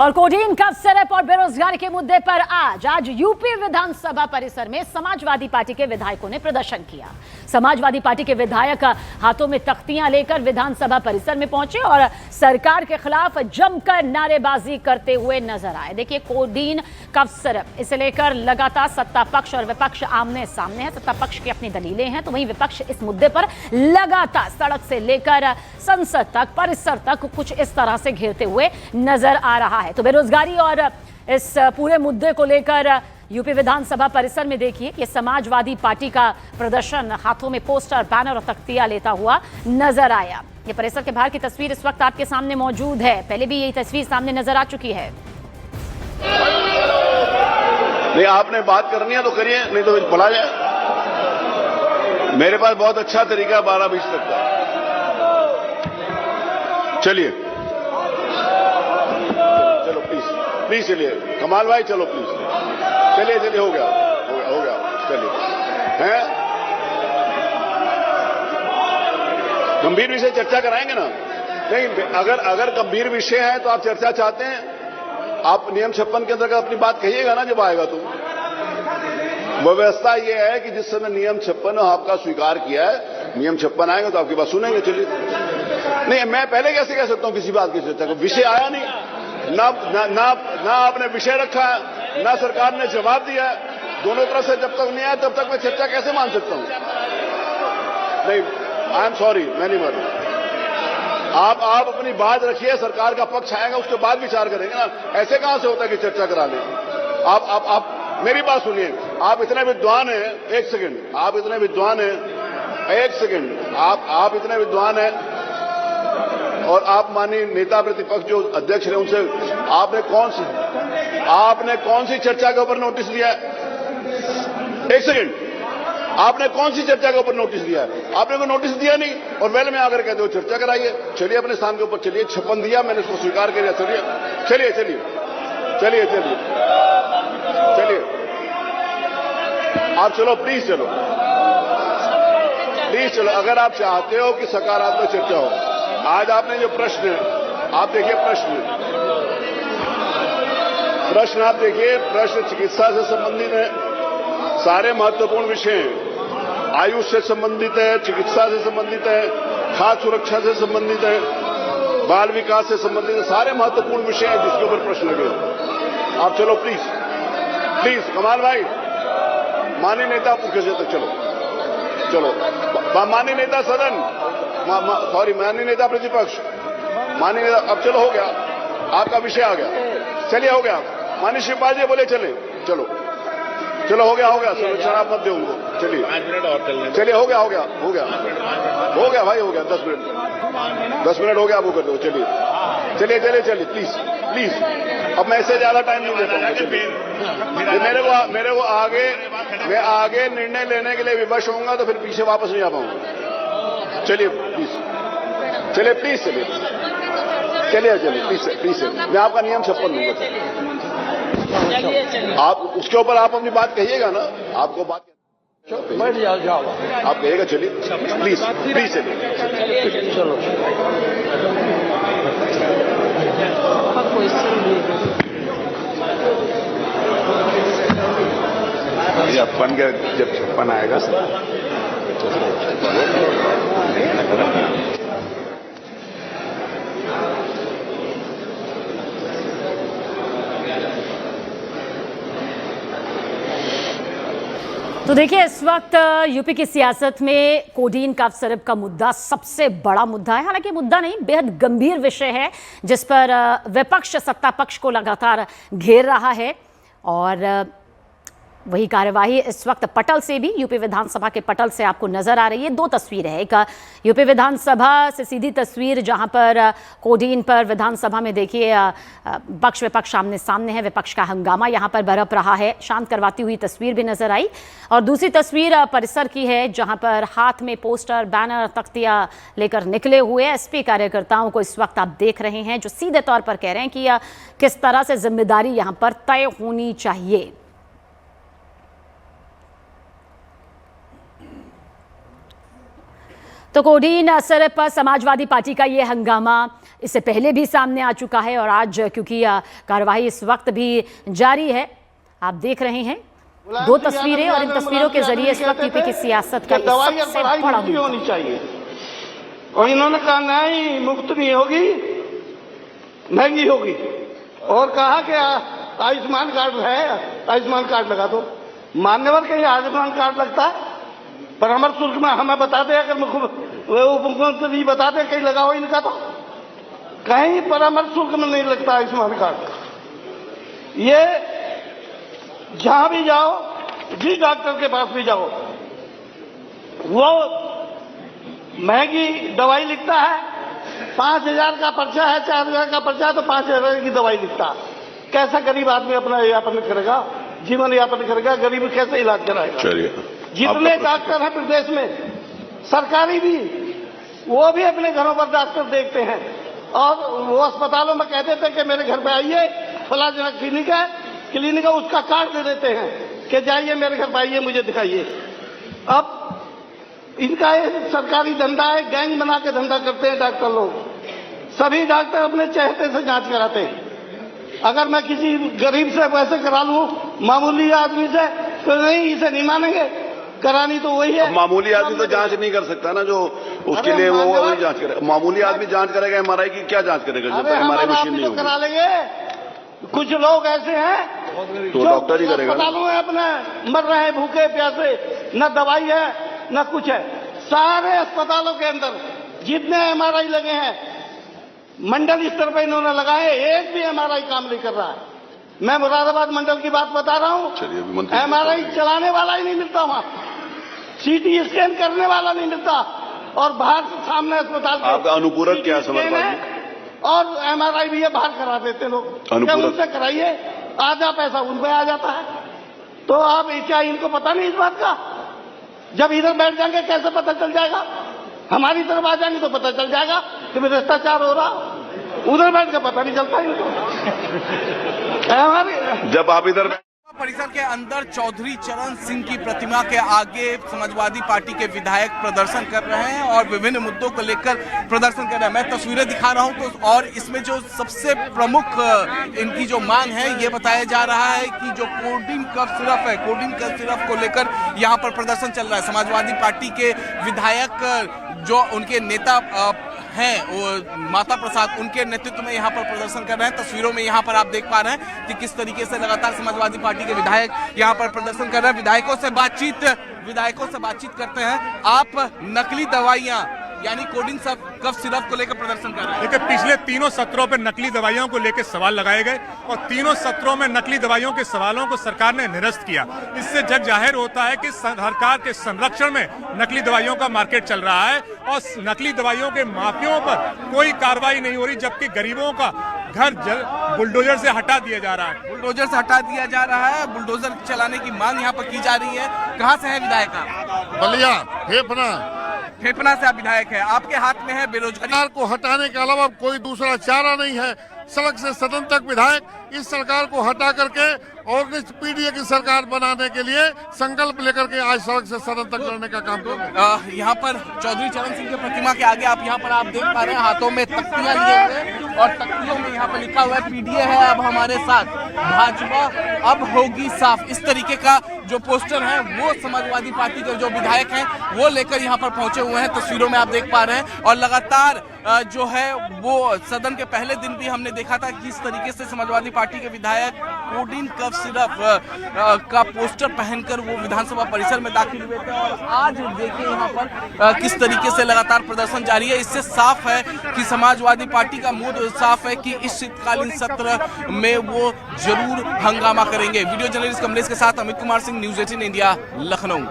और codeine cough syrup और बेरोजगारी के मुद्दे पर आज यूपी विधानसभा परिसर में समाजवादी पार्टी के विधायकों ने प्रदर्शन किया। समाजवादी पार्टी के विधायक हाथों में तख्तियां लेकर विधानसभा परिसर में पहुंचे और सरकार के खिलाफ जमकर नारेबाजी करते हुए नजर आए। देखिए, कोडीन कफ सिरप इसे लेकर लगातार सत्ता पक्ष और विपक्ष आमने सामने है। सत्ता पक्ष की अपनी दलीलें हैं तो वहीं विपक्ष इस मुद्दे पर लगातार सड़क से लेकर संसद तक, परिसर तक कुछ इस तरह से घेरते हुए नजर आ रहा है। तो बेरोजगारी और इस पूरे मुद्दे को लेकर यूपी विधानसभा परिसर में देखिए, ये समाजवादी पार्टी का प्रदर्शन हाथों में पोस्टर, बैनर और तख्तियां लेता हुआ नजर आया। ये परिसर के बाहर की तस्वीर इस वक्त आपके सामने मौजूद है। पहले भी यही तस्वीर सामने नजर आ चुकी है। नहीं, आपने बात करनी है तो करिए, नहीं तो बुला जाए। मेरे पास बहुत अच्छा तरीका 12-20 तक का। चलिए, चलो प्लीज चलिए। कमाल भाई चलो प्लीज, चलिए हो गया, चलिए। हैं, गंभीर विषय चर्चा कराएंगे ना? नहीं, अगर गंभीर विषय है तो आप चर्चा चाहते हैं, आप नियम 56 के अंतर्गत अपनी बात कहिएगा ना जब आएगा तो। व्यवस्था यह है कि जिस समय नियम 56 आपका स्वीकार किया है, नियम 56 आएगा तो आपकी बात सुनेंगे। चलिए। नहीं, मैं पहले कैसे कह सकता हूं किसी बात की चर्चा को? विषय आया नहीं, ना आपने विषय रखा है, ना सरकार ने जवाब दिया है। दोनों तरफ से जब तक नहीं आया तब तक मैं चर्चा कैसे मान सकता हूं? नहीं, आई एम सॉरी, मैं नहीं मान रहा। आप अपनी बात रखिए, सरकार का पक्ष आएगा उसके बाद विचार करेंगे ना। ऐसे कहां से होता है कि चर्चा करा लें? आप मेरी बात सुनिए। आप इतने विद्वान हैं, एक सेकंड, आप इतने विद्वान हैं, एक सेकंड, आप इतने विद्वान हैं और आप माननीय नेता प्रतिपक्ष जो अध्यक्ष रहे उनसे आपने कौन सी चर्चा के ऊपर नोटिस दिया है? एक सेकंड, आपने कौन सी चर्चा के ऊपर नोटिस दिया है? आपने कोई नोटिस दिया नहीं और पहले में आकर कहते हो चर्चा कराइए। चलिए अपने स्थान के ऊपर चलिए। 56 दिया मैंने, उसको स्वीकार कर लिया। चलिए। आप चलो, प्लीज चलो। अगर आप चाहते हो कि सकारात्मक चर्चा हो, आज आपने जो प्रश्न, आप देखिए प्रश्न आप देखिए, प्रश्न चिकित्सा से संबंधित है, सारे महत्वपूर्ण विषय हैं। आयुष से संबंधित है, चिकित्सा से संबंधित है, खाद्य सुरक्षा से संबंधित है, बाल विकास से संबंधित है, सारे महत्वपूर्ण विषय हैं जिसके ऊपर प्रश्न लगे। आप चलो प्लीज, कमाल भाई, माननीय नेता मुख्य से तक चलो। माननीय नेता सदन, सॉरी, माननीय नेता प्रतिपक्ष, माननीय नेता, अब चलो, हो गया आपका विषय आ गया। चलिए, हो गया। माननीय शिवपाल जी बोले चलो, हो गया। शराब मत दे उनको। चलिए, 5 मिनट और चलने। चलिए, हो गया भाई, हो गया। 10 मिनट हो गया, आप वो कर दो। चलिए, प्लीज। अब मैं इससे ज्यादा टाइम नहीं देता हूँ। मेरे को आगे निर्णय लेने के लिए विवश होऊंगा तो फिर पीछे वापस नहीं आ पाऊंगा। चलिए प्लीज, मैं आपका नियम 56 लूंगा। आप उसके ऊपर आप अपनी बात कहिएगा ना, आपको बात बैठ जाओ, आप कहिएगा। चलिए प्लीज चलिए। चलो, अपन के जब 56 आएगा तो देखिए, इस वक्त यूपी की सियासत में कोडीन कफ सिरप का मुद्दा सबसे बड़ा मुद्दा है। हालांकि मुद्दा नहीं, बेहद गंभीर विषय है जिस पर विपक्ष सत्ता पक्ष को लगातार घेर रहा है। और वही कार्यवाही इस वक्त पटल से भी, यूपी विधानसभा के पटल से आपको नजर आ रही है। 2 तस्वीरें हैं। एक यूपी विधानसभा से सीधी तस्वीर जहां पर कोडीन पर विधानसभा में देखिए पक्ष विपक्ष आमने सामने है। विपक्ष का हंगामा यहां पर बरप रहा है, शांत करवाती हुई तस्वीर भी नजर आई। और दूसरी तस्वीर परिसर की है जहां पर हाथ में पोस्टर, बैनर, तख्तियां लेकर निकले हुए एसपी कार्यकर्ताओं को इस वक्त आप देख रहे हैं, जो सीधे तौर पर कह रहे हैं कि किस तरह से जिम्मेदारी यहां पर तय होनी चाहिए। तो कोडीन सिरप पर समाजवादी पार्टी का ये हंगामा इससे पहले भी सामने आ चुका है और आज क्योंकि कार्रवाई इस वक्त भी जारी है, आप देख रहे हैं दो तस्वीरें और इन तस्वीरों के जरिए इस वक्त यूपी की सियासत का सबसे बड़ा होनी चाहिए। और इन्होंने कहा नहीं, मुफ्त नहीं होगी, महंगी होगी। और कहा कि आयुष्मान कार्ड है, आयुष्मान कार्ड लगा दो। मान्यवर के आयुष्मान कार्ड लगता है, परामर्श शुल्क में हमें बता दे, अगर मुख्यमंत्री बता दे कहीं लगा हो इनका, तो कहीं परामर्श शुल्क में नहीं लगता आयुष्मान कार्ड। ये जहां भी जाओ, जिस डॉक्टर के पास भी जाओ, वो महंगी दवाई लिखता है। 5,000 का पर्चा है, 4,000 का पर्चा है, तो 5,000 की दवाई लिखता है। कैसा गरीब आदमी अपना यापन करेगा, जीवन यापन करेगा, गरीब कैसे इलाज कराएगा? जितने डॉक्टर हैं प्रदेश में, सरकारी भी, वो भी अपने घरों पर डॉक्टर देखते हैं और वो अस्पतालों में कहते थे कि मेरे घर पे आइए, फला जना क्लिनिक है, उसका कार्ड दे देते हैं कि जाइए मेरे घर पे आइए, मुझे दिखाइए। अब इनका ये सरकारी धंधा है, गैंग बना के धंधा करते हैं डॉक्टर लोग। सभी डॉक्टर अपने चहेते से जांच कराते हैं। अगर मैं किसी गरीब से पैसे करा लूं, मामूली आदमी से, तो नहीं, इसे नहीं मानेंगे, करानी तो वही है। मामूली आदमी तो जांच नहीं कर सकता ना, जो उसके लिए वो वही जांच करेगा। मामूली आदमी जांच करेगा, एमआरआई की क्या जांच करेगा जब तक एमआरआई मशीन नहीं होगी? करा लेंगे। कुछ लोग ऐसे हैं तो डॉक्टर ही करेगा। अस्पतालों में अपने मर रहे हैं भूखे प्यासे, न दवाई है न कुछ है। सारे अस्पतालों के अंदर जितने एमआरआई लगे हैं, मंडल स्तर पर इन्होंने लगाए, एक भी एमआरआई काम नहीं कर रहा है। मैं मुरादाबाद मंडल की बात बता रहा हूं, एमआरआई चलाने वाला ही नहीं मिलता वहां, सीटी स्कैन करने वाला नहीं मिलता, और बाहर सामने अस्पताल आपका अनुपूरक क्या समझ और एमआरआई भी ये बाहर करा देते लोग। क्या उनसे कराइए, आधा पैसा उन पे आ जाता है। तो आप क्या इनको पता नहीं इस बात का? जब इधर बैठ जाएंगे कैसे पता चल जाएगा? हमारी तरफ आ जाएंगे तो पता चल जाएगा कि भ्रष्टाचार हो रहा। उधर बैठ के पता नहीं चलता इनको। जब आप इधर परिसर के अंदर चौधरी चरण सिंह की प्रतिमा के आगे समाजवादी पार्टी के विधायक प्रदर्शन कर रहे हैं और विभिन्न मुद्दों को लेकर प्रदर्शन कर रहे हैं। मैं तस्वीरें दिखा रहा हूं तो, और इसमें जो सबसे प्रमुख इनकी जो मांग है, ये बताया जा रहा है कि जो कोडीन कफ सिरप है, कोडीन कफ सिरप को लेकर यहां पर प्रदर्शन चल रहा है। समाजवादी पार्टी के विधायक जो उनके नेता हैं, वो माता प्रसाद, उनके नेतृत्व में यहाँ पर प्रदर्शन कर रहे हैं। तस्वीरों में यहाँ पर आप देख पा रहे हैं कि किस तरीके से लगातार समाजवादी पार्टी के विधायक यहाँ पर प्रदर्शन कर रहे हैं। विधायकों से बातचीत करते हैं। आप नकली दवाइयाँ यानी कोडीन कफ सिरप को लेकर प्रदर्शन कर रहे हैं। देखिए, पिछले तीनों सत्रों पर नकली दवाइयों को लेकर सवाल लगाए गए और तीनों सत्रों में नकली दवाइयों के सवालों को सरकार ने निरस्त किया। इससे जग जाहिर होता है कि सरकार के संरक्षण में नकली दवाइयों का मार्केट चल रहा है और नकली दवाइयों के माफियाओं पर कोई कार्रवाई नहीं हो रही, जबकि गरीबों का घर बुलडोजर से हटा दिया जा रहा है। बुलडोजर से हटा दिया जा रहा है, बुलडोजर चलाने की मांग यहाँ पर की जा रही है। कहाँ से है विधायक आप? बलिया फेफना से आप विधायक है। आपके हाथ में है बेरोजगारी को हटाने के अलावा कोई दूसरा चारा नहीं है। सड़क से सदन तक विधायक इस सरकार को हटा करके और पीडीए की सरकार बनाने के लिए संकल्प लेकर के आज सड़क से सदन तक लड़ने का काम कर रहे हैं। यहाँ पर चौधरी चरण सिंह की प्रतिमा के आगे आप यहाँ पर आप देख पा रहे हैं, हाथों में तख्तियां लिए हुए और तख्तियों में यहाँ पर लिखा हुआ है पीडीए है अब हमारे साथ, भाजपा अब होगी साफ। इस तरीके का जो पोस्टर है वो समाजवादी पार्टी के जो विधायक हैं वो लेकर यहाँ पर पहुंचे हुए हैं। तस्वीरों में आप देख पा रहे हैं और लगातार जो है वो सदन के पहले दिन भी हमने देखा था किस तरीके से समाजवादी पार्टी के विधायक कोडीन कफ सिरप का पोस्टर पहनकर वो विधानसभा परिसर में दाखिल हुए थे। और आज देखिए यहाँ पर किस तरीके से लगातार प्रदर्शन जारी है। इससे साफ है कि समाजवादी पार्टी का मूड साफ है कि इस शीतकालीन सत्र में वो जरूर हंगामा करेंगे। वीडियो जर्नलिस्ट कमलेश के साथ अमित कुमार सिंह, न्यूज़ 18 इंडिया, लखनऊ।